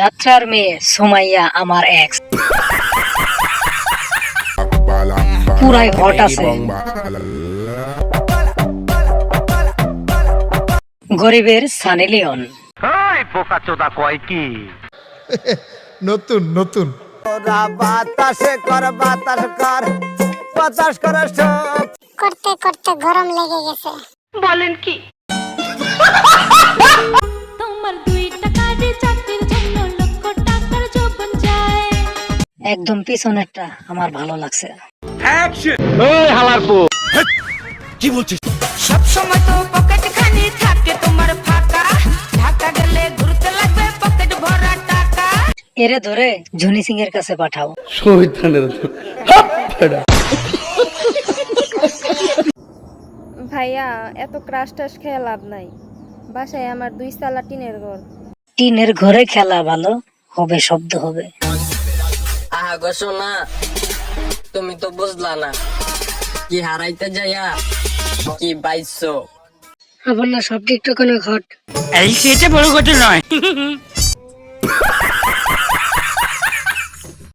যাত্রার মেয়ে সুমাইয়া আমার এক্স, পুরাই হট আছে। গরিবের সানি লিওন। নতুন নতুন বাতাসে কর বাতাস কর বাতাস কর করতে করতে গরম লেগে গেছে। বলেন কি? তোমার 2 টাকার চাকরির জন্য লক্ষ টাকার যৌবন যায়। একদম পিছনেরটা আমার ভালো লাগছে। কি বলছিস? সব সময় তো পকেট খালি থাকে তোমার ফাঁকা, ঢাকা গেলে ঘুরতে লাগবে পকেট ভরা টাকা। এরে ধরে জনি সিং এর কাছে পাঠাও। ভাইয়া এত ক্রাশ টাশ খেয়ে লাভ নাই, বাসায় আমার 2 তালা টিনের ঘর। টিনের ঘরে খেলা ভালো হবে, শব্দ হবে। আহা গো সোনা, তুমি তো বুঝলা না কি হারাইতে যাইয়া কি পাইছো। আবার না সব টিকটকে ঘট। এই সেটা বড় কথা নয়।